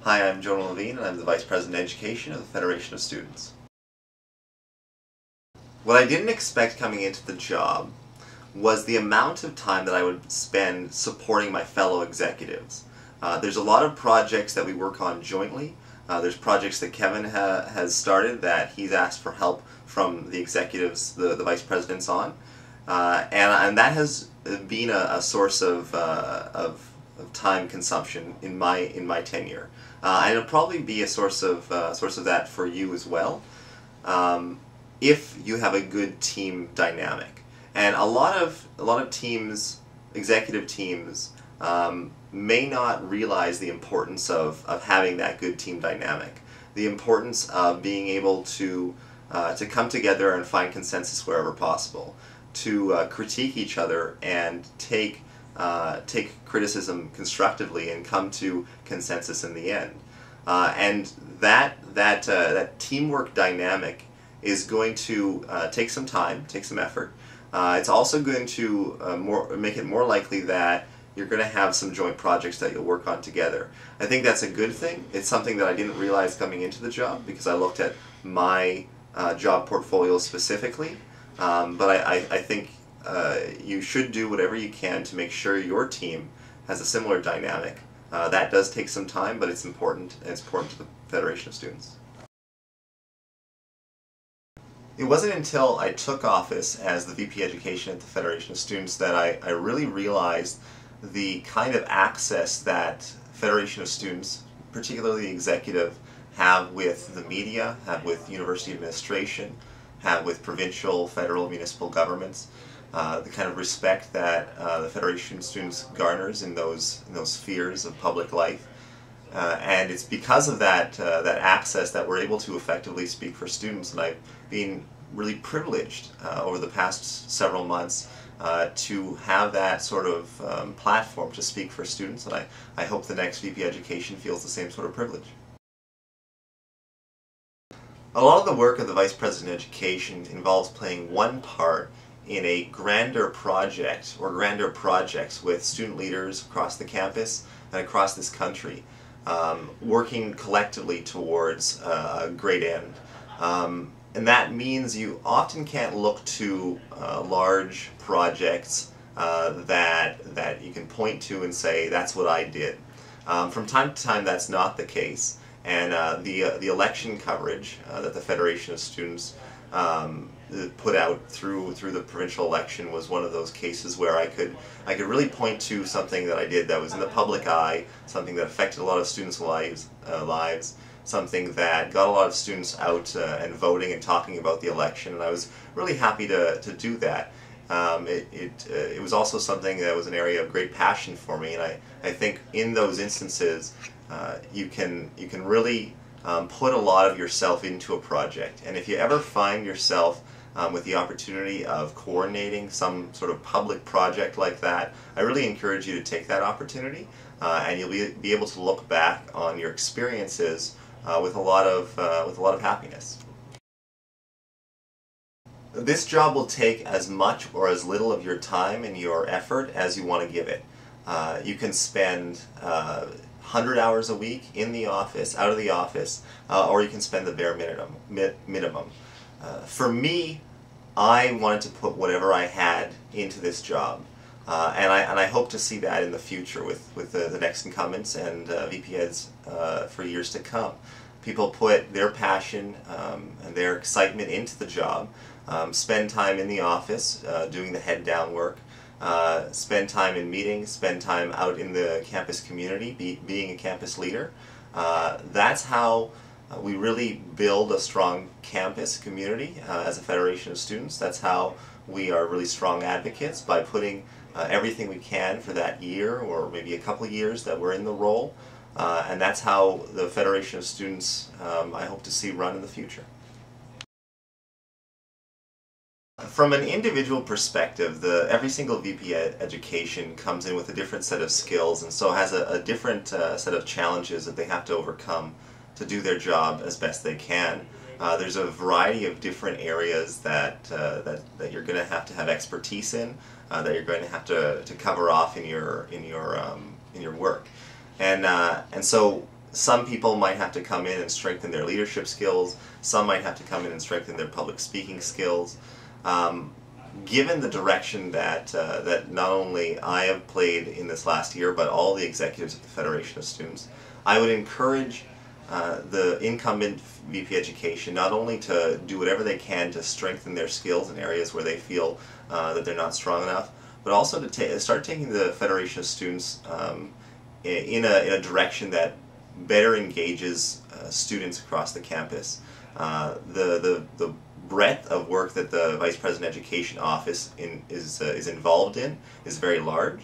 Hi, I'm Jonah Levine, and I'm the Vice President of Education of the Federation of Students. What I didn't expect coming into the job was the amount of time that I would spend supporting my fellow executives. There's a lot of projects that we work on jointly. There's projects that Kevin has started that he's asked for help from the executives, the vice presidents on, and that has been a source of time consumption in my tenure, and it'll probably be a source of that for you as well, if you have a good team dynamic. And a lot of teams, executive teams, may not realize the importance of having that good team dynamic, the importance of being able to come together and find consensus wherever possible, to critique each other and take criticism constructively and come to consensus in the end. And that teamwork dynamic is going to take some time, take some effort. It's also going to make it more likely that you're going to have some joint projects that you'll work on together. I think that's a good thing. It's something that I didn't realize coming into the job because I looked at my job portfolio specifically. But I think you should do whatever you can to make sure your team has a similar dynamic. That does take some time, but it's important, and it's important to the Federation of Students. It wasn't until I took office as the VP Education at the Federation of Students that I really realized the kind of access that Federation of Students, particularly the executive, have with the media, have with university administration, have with provincial, federal, municipal governments, the kind of respect that the Federation of Students garners in those spheres of public life. And it's because of that access that we're able to effectively speak for students, and I've been really privileged over the past several months to have that sort of platform to speak for students, and I hope the next VP Education feels the same sort of privilege. A lot of the work of the Vice President of Education involves playing one part in a grander project or grander projects with student leaders across the campus and across this country, working collectively towards a great end. And that means you often can't look to large projects that you can point to and say, that's what I did. From time to time that's not the case, and the election coverage that the Federation of Students put out through the provincial election was one of those cases where I could really point to something that I did that was in the public eye, something that affected a lot of students' lives, something that got a lot of students out and voting and talking about the election, and I was really happy to do that. It was also something that was an area of great passion for me, and I think in those instances you can really put a lot of yourself into a project. And if you ever find yourself with the opportunity of coordinating some sort of public project like that, I really encourage you to take that opportunity, and you'll be able to look back on your experiences with a lot of happiness. This job will take as much or as little of your time and your effort as you want to give it. You can spend 100 hours a week in the office, out of the office, or you can spend the bare minimum. For me, I wanted to put whatever I had into this job, and I hope to see that in the future with the next incumbents and VP Eds for years to come. People put their passion and their excitement into the job, spend time in the office doing the head down work, spend time in meetings, spend time out in the campus community, being a campus leader. That's how we really build a strong campus community as a Federation of Students. That's how we are really strong advocates, by putting everything we can for that year or maybe a couple of years that we're in the role. And that's how the Federation of Students I hope to see run in the future. From an individual perspective, every single VP Education comes in with a different set of skills, and so has a different set of challenges that they have to overcome to do their job as best they can. There's a variety of different areas that you're going to have expertise in, that you're going to have to cover off in your work, and so some people might have to come in and strengthen their leadership skills. Some might have to come in and strengthen their public speaking skills. Given the direction that that not only I have played in this last year, but all the executives of the Federation of Students, I would encourage the incumbent VP Education not only to do whatever they can to strengthen their skills in areas where they feel that they're not strong enough, but also to start taking the Federation of Students in a direction that better engages students across the campus. The breadth of work that the Vice President Education Office is involved in is very large,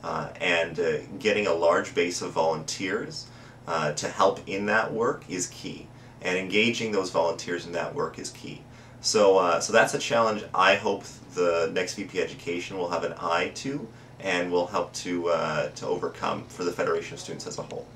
and getting a large base of volunteers to help in that work is key, and engaging those volunteers in that work is key. So that's a challenge I hope the next VP Education will have an eye to and will help to overcome for the Federation of Students as a whole.